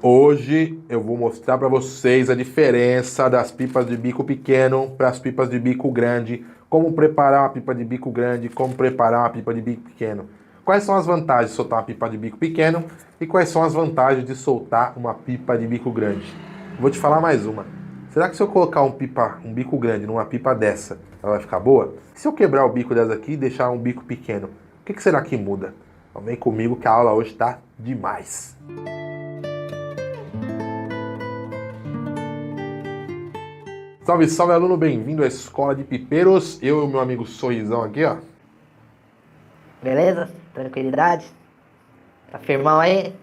Hoje eu vou mostrar para vocês a diferença das pipas de bico pequeno para as pipas de bico grande, como preparar uma pipa de bico grande, como preparar uma pipa de bico pequeno. Quais são as vantagens de soltar uma pipa de bico pequeno e quais são as vantagens de soltar uma pipa de bico grande. Vou te falar mais uma. Será que se eu colocar um bico grande numa pipa dessa, ela vai ficar boa? E se eu quebrar o bico dessa aqui e deixar um bico pequeno, o que será que muda? Então vem comigo que a aula hoje está demais. Salve, salve, aluno, bem-vindo à Escola de Pipeiros. Eu e o meu amigo Sorrisão aqui, ó. Beleza? Tranquilidade? Tá firmão aí?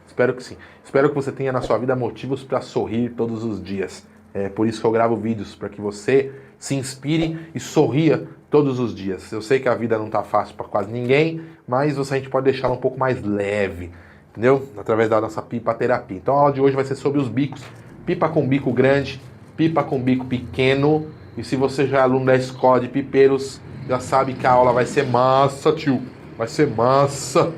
Espero que sim. Espero que você tenha na sua vida motivos para sorrir todos os dias. É por isso que eu gravo vídeos, para que você se inspire e sorria todos os dias. Eu sei que a vida não tá fácil para quase ninguém, mas a gente pode deixá-la um pouco mais leve, entendeu? Através da nossa pipa terapia. Então a aula de hoje vai ser sobre os bicos. Pipa com bico grande, pipa com bico pequeno. E se você já é aluno da Escola de Pipeiros, já sabe que a aula vai ser massa, tio. Vai ser massa.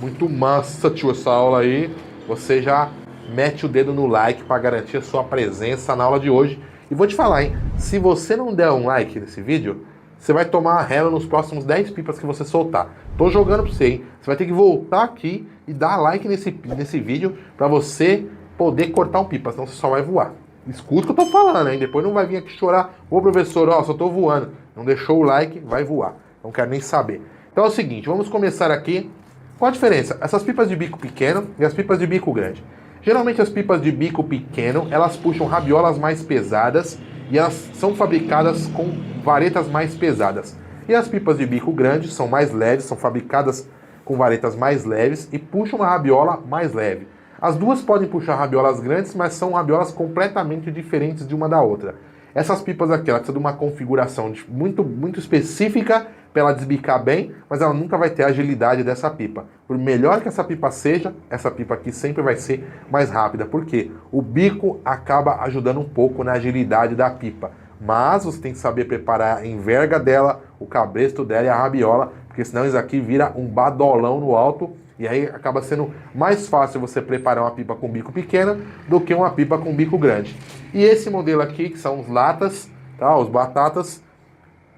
Muito massa, tio, essa aula aí. Você já mete o dedo no like para garantir a sua presença na aula de hoje. E vou te falar, hein? Se você não der um like nesse vídeo, você vai tomar a rela nos próximos 10 pipas que você soltar. Tô jogando pra você, hein? Você vai ter que voltar aqui e dar like nesse vídeo para você poder cortar um pipa, senão você só vai voar. Escuta o que eu tô falando, hein? Depois não vai vir aqui chorar. Ô, professor, ó, só tô voando. Não deixou o like, vai voar. Não quero nem saber. Então é o seguinte, vamos começar aqui. Qual a diferença? Essas pipas de bico pequeno e as pipas de bico grande. Geralmente as pipas de bico pequeno, elas puxam rabiolas mais pesadas e elas são fabricadas com varetas mais pesadas. E as pipas de bico grande são mais leves, são fabricadas com varetas mais leves e puxam uma rabiola mais leve. As duas podem puxar rabiolas grandes, mas são rabiolas completamente diferentes de uma da outra. Essas pipas aqui, ela precisa de uma configuração muito específica para ela desbicar bem, mas ela nunca vai ter a agilidade dessa pipa. Por melhor que essa pipa seja, essa pipa aqui sempre vai ser mais rápida. Por quê? O bico acaba ajudando um pouco na agilidade da pipa. Mas você tem que saber preparar a enverga dela, o cabresto dela e a rabiola, porque senão isso aqui vira um badolão no alto. E aí acaba sendo mais fácil você preparar uma pipa com bico pequeno do que uma pipa com bico grande. E esse modelo aqui, que são os latas, tá? Os batatas,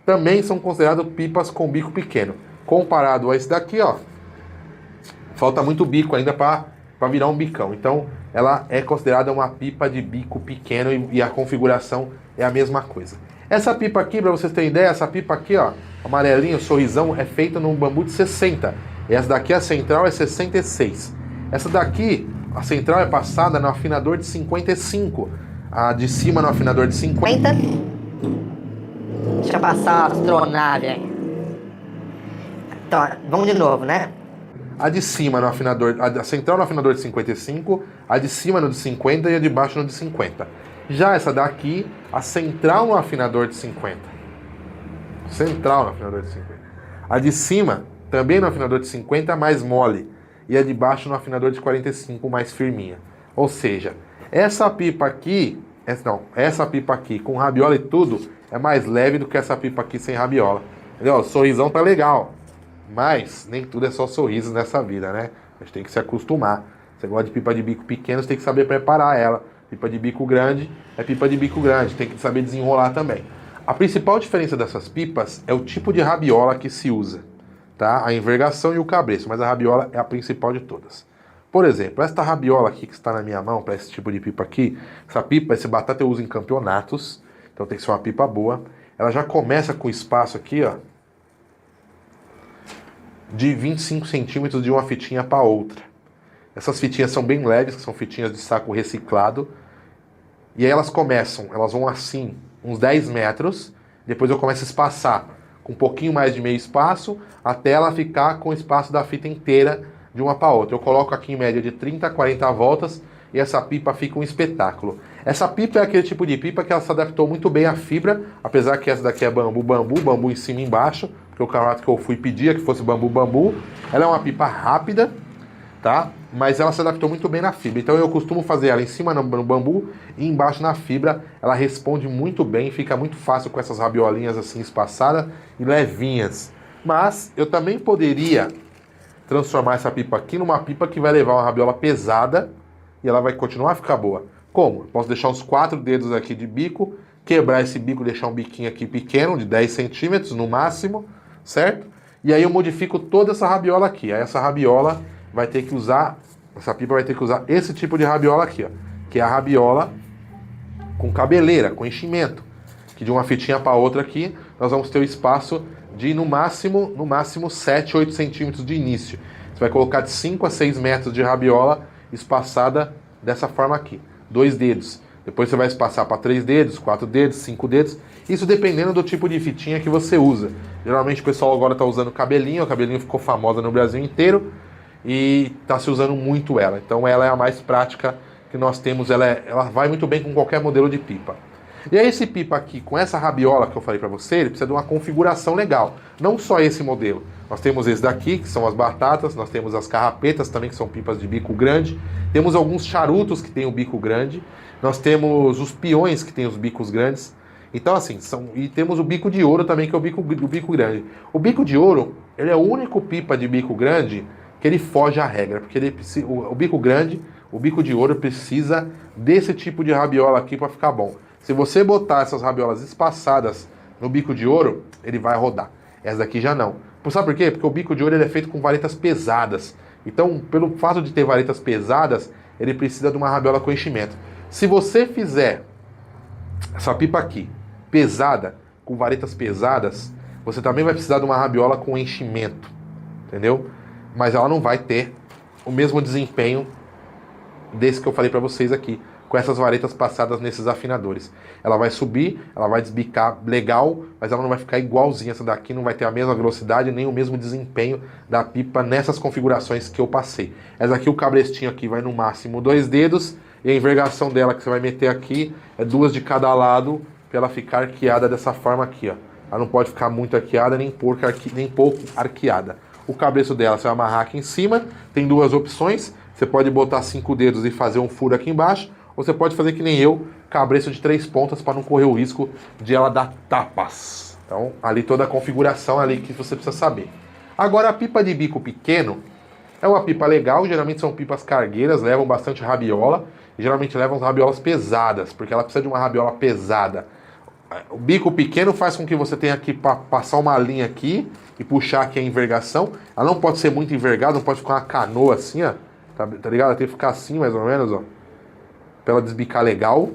também são considerados pipas com bico pequeno. Comparado a esse daqui, ó, falta muito bico ainda para virar um bicão. Então ela é considerada uma pipa de bico pequeno e a configuração é a mesma coisa. Essa pipa aqui, para vocês terem ideia, essa pipa aqui, ó, amarelinha, sorrisão, é feita num bambu de 60. Essa daqui, a central, é 66. Essa daqui, a central é passada no afinador de 55. A de cima no afinador de 50. Deixa eu passar a astronave aí. Então, vamos de novo, né? A de cima no afinador, a central no afinador de 55, a de cima no de 50 e a de baixo no de 50. Já essa daqui, a central no afinador de 50. Central no afinador de 50. A de cima também no afinador de 50, mais mole. E a de baixo no afinador de 45, mais firminha. Ou seja, essa pipa aqui, essa pipa aqui com rabiola e tudo, é mais leve do que essa pipa aqui sem rabiola. Entendeu? O sorrisão tá legal. Mas nem tudo é só sorrisos nessa vida, né? A gente tem que se acostumar. Você gosta de pipa de bico pequeno, você tem que saber preparar ela. Pipa de bico grande é pipa de bico grande. Tem que saber desenrolar também. A principal diferença dessas pipas é o tipo de rabiola que se usa. Tá? A envergação e o cabresto, mas a rabiola é a principal de todas. Por exemplo, esta rabiola aqui que está na minha mão, para esse tipo de pipa aqui, essa batata eu uso em campeonatos, então tem que ser uma pipa boa. Ela já começa com espaço aqui, ó, de 25 centímetros de uma fitinha para outra. Essas fitinhas são bem leves, que são fitinhas de saco reciclado, e aí elas vão assim, uns 10 metros, depois eu começo a espaçar com um pouquinho mais de meio espaço, até ela ficar com o espaço da fita inteira de uma para outra. Eu coloco aqui em média de 30 a 40 voltas e essa pipa fica um espetáculo. Essa pipa é aquele tipo de pipa que ela se adaptou muito bem à fibra, apesar que essa daqui é bambu em cima e embaixo, porque o camarato que eu fui pedia que fosse bambu. Ela é uma pipa rápida, tá? Mas ela se adaptou muito bem na fibra. Então eu costumo fazer ela em cima no bambu e embaixo na fibra. Ela responde muito bem, fica muito fácil com essas rabiolinhas assim espaçadas e levinhas. Mas eu também poderia transformar essa pipa aqui numa pipa que vai levar uma rabiola pesada, e ela vai continuar a ficar boa. Como? Eu posso deixar uns 4 dedos aqui de bico, quebrar esse bico, deixar um biquinho aqui pequeno, de 10 centímetros no máximo, certo? E aí eu modifico toda essa rabiola aqui. Aí essa rabiola vai ter que usar, essa pipa vai ter que usar esse tipo de rabiola aqui, ó, que é a rabiola com cabeleira, com enchimento. Que de uma fitinha para outra aqui, nós vamos ter o espaço de no máximo 7, 8 centímetros de início. Você vai colocar de 5 a 6 metros de rabiola espaçada dessa forma aqui. 2 dedos. Depois você vai espaçar para 3 dedos, 4 dedos, 5 dedos. Isso dependendo do tipo de fitinha que você usa. Geralmente o pessoal agora está usando cabelinho. O cabelinho ficou famosa no Brasil inteiro. E está se usando muito ela. Então ela é a mais prática que nós temos. Ela vai muito bem com qualquer modelo de pipa. E aí esse pipa aqui, com essa rabiola que eu falei para você, ele precisa de uma configuração legal. Não só esse modelo. Nós temos esse daqui, que são as batatas. Nós temos as carrapetas também, que são pipas de bico grande. Temos alguns charutos que tem o bico grande. Nós temos os peões que tem os bicos grandes. Então assim, e temos o bico de ouro também, que é o bico grande. O bico de ouro, ele é o único pipa de bico grande que ele foge à regra. Porque o bico grande, o bico de ouro precisa desse tipo de rabiola aqui para ficar bom. Se você botar essas rabiolas espaçadas no bico de ouro, ele vai rodar. Essa daqui já não. Sabe por quê? Porque o bico de ouro ele é feito com varetas pesadas. Então, pelo fato de ter varetas pesadas, ele precisa de uma rabiola com enchimento. Se você fizer essa pipa aqui, pesada, com varetas pesadas, você também vai precisar de uma rabiola com enchimento. Entendeu? Mas ela não vai ter o mesmo desempenho desse que eu falei para vocês aqui, com essas varetas passadas nesses afinadores. Ela vai subir, ela vai desbicar legal, mas ela não vai ficar igualzinha essa daqui, não vai ter a mesma velocidade, nem o mesmo desempenho da pipa nessas configurações que eu passei. Essa aqui, o cabrestinho aqui vai no máximo 2 dedos, e a envergação dela que você vai meter aqui é 2 de cada lado, para ela ficar arqueada dessa forma aqui, ó. Ela não pode ficar muito arqueada, nem pouco arqueada. O cabresto dela você vai amarrar aqui em cima, tem 2 opções, você pode botar 5 dedos e fazer um furo aqui embaixo, ou você pode fazer que nem eu, cabresto de 3 pontas para não correr o risco de ela dar tapas. Então, ali toda a configuração ali que você precisa saber. Agora, a pipa de bico pequeno é uma pipa legal, geralmente são pipas cargueiras, levam bastante rabiola, e geralmente levam rabiolas pesadas, porque ela precisa de uma rabiola pesada. O bico pequeno faz com que você tenha que passar uma linha aqui e puxar aqui a envergação. Ela não pode ser muito envergada, não pode ficar uma canoa assim, ó. Tá ligado? Ela tem que ficar assim, mais ou menos, ó. Pra ela desbicar legal.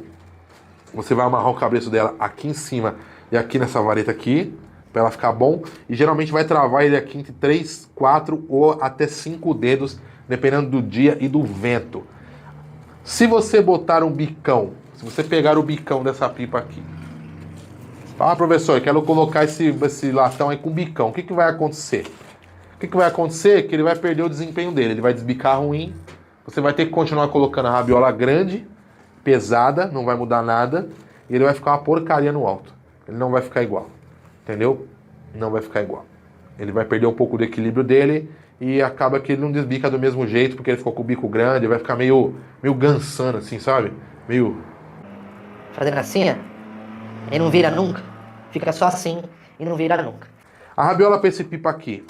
Você vai amarrar o cabresto dela aqui em cima e aqui nessa vareta aqui, pra ela ficar bom. E geralmente vai travar ele aqui entre 3, 4 ou até 5 dedos, dependendo do dia e do vento. Se você botar um bicão, se você pegar o bicão dessa pipa aqui, ah, professor, eu quero colocar esse latão aí com bicão, o que vai acontecer? O que vai acontecer é que ele vai perder o desempenho dele, ele vai desbicar ruim, você vai ter que continuar colocando a rabiola grande, pesada, não vai mudar nada, e ele vai ficar uma porcaria no alto. Ele não vai ficar igual, entendeu? Não vai ficar igual. Ele vai perder um pouco do equilíbrio dele e acaba que ele não desbica do mesmo jeito, porque ele ficou com o bico grande, vai ficar meio gansando assim, sabe? Meio... Fazendo assim, ó, e não vira nunca. Fica só assim e não vira nunca. A rabiola para esse pipa aqui,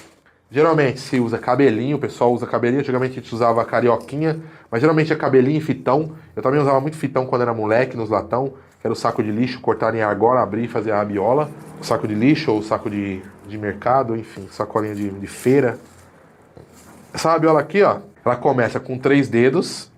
geralmente se usa cabelinho, o pessoal usa cabelinho, antigamente a gente usava carioquinha, mas geralmente é cabelinho e fitão. Eu também usava muito fitão quando era moleque, nos latão, que era o saco de lixo, cortar em argola, abrir e fazer a rabiola. O saco de lixo ou o saco de mercado, enfim, sacolinha de feira. Essa rabiola aqui, ó, ela começa com 3 dedos,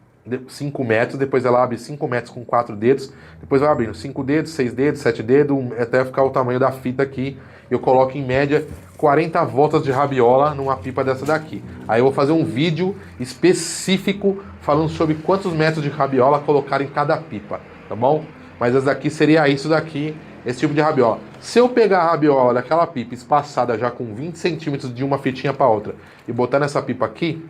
5 metros, depois ela abre 5 metros com 4 dedos, depois vai abrindo 5 dedos, 6 dedos, 7 dedos, até ficar o tamanho da fita aqui. Eu coloco em média 40 voltas de rabiola numa pipa dessa daqui. Aí eu vou fazer um vídeo específico falando sobre quantos metros de rabiola colocar em cada pipa, tá bom? Mas essa daqui seria isso daqui, esse tipo de rabiola. Se eu pegar a rabiola daquela pipa espaçada já com 20 centímetros de uma fitinha para outra e botar nessa pipa aqui,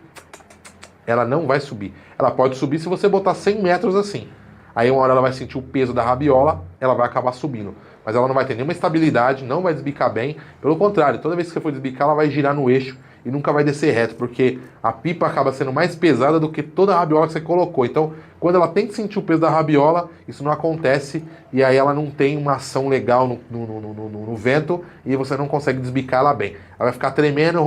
ela não vai subir. Ela pode subir se você botar 100 metros assim. Aí uma hora ela vai sentir o peso da rabiola, ela vai acabar subindo. Mas ela não vai ter nenhuma estabilidade, não vai desbicar bem. Pelo contrário, toda vez que você for desbicar, ela vai girar no eixo e nunca vai descer reto, porque a pipa acaba sendo mais pesada do que toda a rabiola que você colocou. Então, Quando ela tem que sentir o peso da rabiola, isso não acontece e aí ela não tem uma ação legal no vento e você não consegue desbicar ela bem. Ela vai ficar tremendo e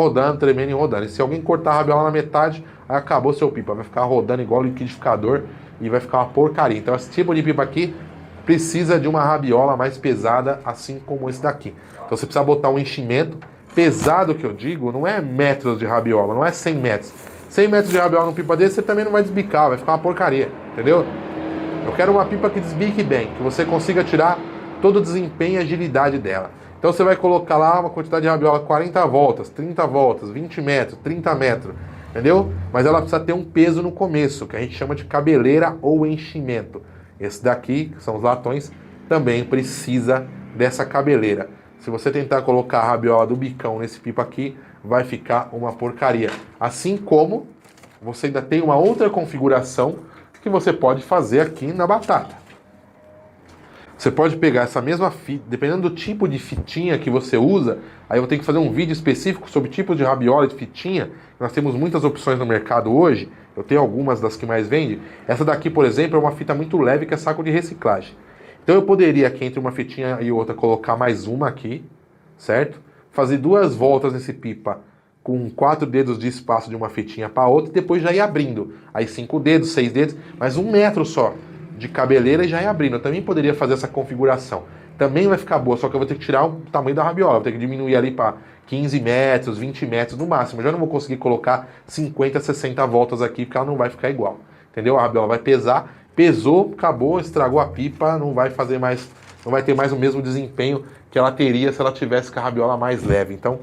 rodando. E se alguém cortar a rabiola na metade, aí acabou seu pipa. Vai ficar rodando igual liquidificador e vai ficar uma porcaria. Então esse tipo de pipa aqui precisa de uma rabiola mais pesada, assim como esse daqui. Então você precisa botar um enchimento pesado, que eu digo, não é metros de rabiola, não é 100 metros. 100 metros de rabiola num pipa desse, você também não vai desbicar, vai ficar uma porcaria, entendeu? Eu quero uma pipa que desbique bem, que você consiga tirar todo o desempenho e agilidade dela. Então você vai colocar lá uma quantidade de rabiola, 40 voltas, 30 voltas, 20 metros, 30 metros, entendeu? Mas ela precisa ter um peso no começo, que a gente chama de cabeleira ou enchimento. Esse daqui, que são os latões, também precisa dessa cabeleira. Se você tentar colocar a rabiola do bicão nesse pipa aqui, vai ficar uma porcaria. Assim como você ainda tem uma outra configuração que você pode fazer aqui na batata. Você pode pegar essa mesma fita, dependendo do tipo de fitinha que você usa, aí eu vou ter que fazer um vídeo específico sobre tipos de rabiola e de fitinha. Nós temos muitas opções no mercado hoje, eu tenho algumas das que mais vendem. Essa daqui, por exemplo, é uma fita muito leve que é saco de reciclagem. Então eu poderia aqui entre uma fitinha e outra colocar mais uma aqui, certo? Fazer 2 voltas nesse pipa com 4 dedos de espaço de uma fitinha para outra e depois já ir abrindo. Aí 5 dedos, 6 dedos, mas 1 metro só de cabeleira e já ir abrindo. Eu também poderia fazer essa configuração. Também vai ficar boa, só que eu vou ter que tirar o tamanho da rabiola. Vou ter que diminuir ali para 15 metros, 20 metros no máximo. Eu já não vou conseguir colocar 50, 60 voltas aqui, porque ela não vai ficar igual. Entendeu? A rabiola vai pesar, pesou, acabou, estragou a pipa, não vai fazer mais, não vai ter mais o mesmo desempenho que ela teria se ela tivesse com a rabiola mais leve. Então,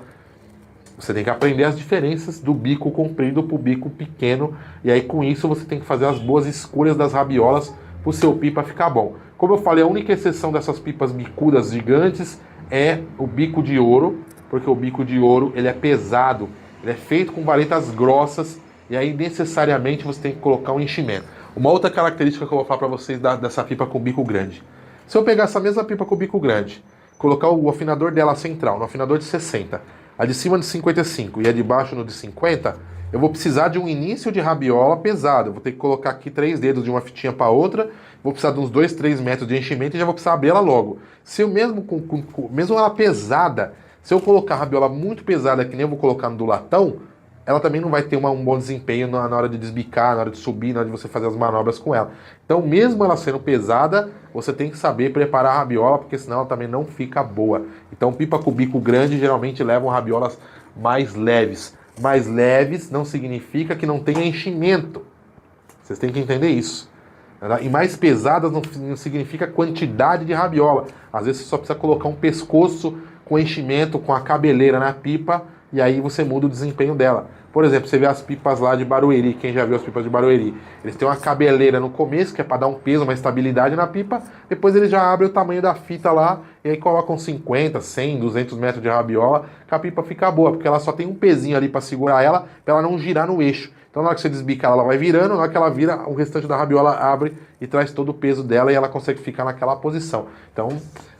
você tem que aprender as diferenças do bico comprido para o bico pequeno. E aí, com isso, você tem que fazer as boas escolhas das rabiolas para o seu pipa ficar bom. Como eu falei, a única exceção dessas pipas bicudas gigantes é o bico de ouro, porque o bico de ouro ele é pesado, ele é feito com varetas grossas e aí necessariamente você tem que colocar um enchimento. Uma outra característica que eu vou falar para vocês dessa pipa com bico grande. Se eu pegar essa mesma pipa com bico grande, colocar o afinador dela central no afinador de 60, a de cima de 55 e a de baixo no de 50, eu vou precisar de um início de rabiola pesado. Eu vou ter que colocar aqui 3 dedos de uma fitinha para outra, vou precisar de uns 2, 3 metros de enchimento e já vou precisar abrir ela logo. Se eu mesmo ela pesada, se eu colocar a rabiola muito pesada, que nem eu vou colocar no do latão, ela também não vai ter um bom desempenho na hora de desbicar, na hora de subir, na hora de você fazer as manobras com ela. Então, mesmo ela sendo pesada, você tem que saber preparar a rabiola, porque senão ela também não fica boa. Então, pipa com bico grande geralmente levam rabiolas mais leves. Mais leves não significa que não tenha enchimento. Vocês têm que entender isso. E mais pesadas não significa quantidade de rabiola. Às vezes você só precisa colocar um pescoço com enchimento, com a cabeleira na pipa, e aí você muda o desempenho dela. Por exemplo, você vê as pipas lá de Barueri, quem já viu as pipas de Barueri, eles têm uma cabeleira no começo, que é para dar um peso, uma estabilidade na pipa, depois eles já abrem o tamanho da fita lá, e aí colocam 50, 100, 200 metros de rabiola, que a pipa fica boa, porque ela só tem um pezinho ali para segurar ela, para ela não girar no eixo. Então na hora que você desbica ela vai virando, na hora que ela vira, o restante da rabiola abre e traz todo o peso dela e ela consegue ficar naquela posição. Então,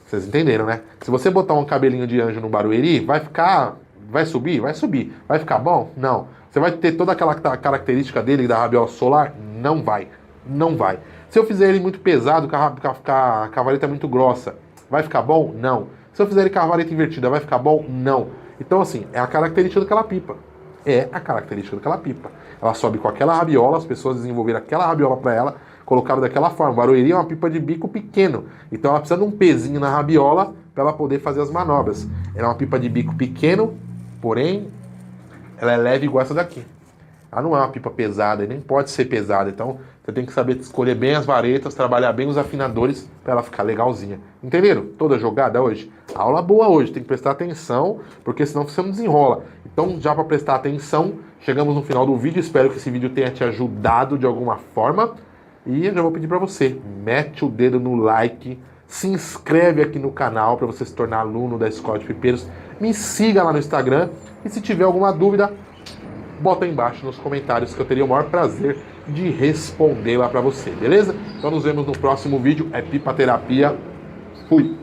vocês entenderam, né? Se você botar um cabelinho de anjo no Barueri, vai ficar... Vai subir? Vai subir. Vai ficar bom? Não. Você vai ter toda aquela característica dele da rabiola solar? Não vai. Não vai. Se eu fizer ele muito pesado, a cavaleta é muito grossa, vai ficar bom? Não. Se eu fizer ele com a cavaleta invertida, vai ficar bom? Não. Então, assim, é a característica daquela pipa. É a característica daquela pipa. Ela sobe com aquela rabiola, as pessoas desenvolveram aquela rabiola para ela, colocaram daquela forma. Barueri é uma pipa de bico pequeno. Então ela precisa de um pezinho na rabiola para ela poder fazer as manobras. Ela é uma pipa de bico pequeno, porém, ela é leve igual essa daqui. Ela não é uma pipa pesada, e nem pode ser pesada. Então, você tem que saber escolher bem as varetas, trabalhar bem os afinadores para ela ficar legalzinha. Entenderam? Toda jogada hoje? Aula boa hoje, tem que prestar atenção, porque senão você não desenrola. Então, já para prestar atenção, chegamos no final do vídeo. Espero que esse vídeo tenha te ajudado de alguma forma. E eu já vou pedir para você, mete o dedo no like, se inscreve aqui no canal para você se tornar aluno da Escola de Pipeiros. Me siga lá no Instagram e se tiver alguma dúvida, bota aí embaixo nos comentários que eu teria o maior prazer de responder lá para você, beleza? Então nos vemos no próximo vídeo, é Pipa Terapia. Fui!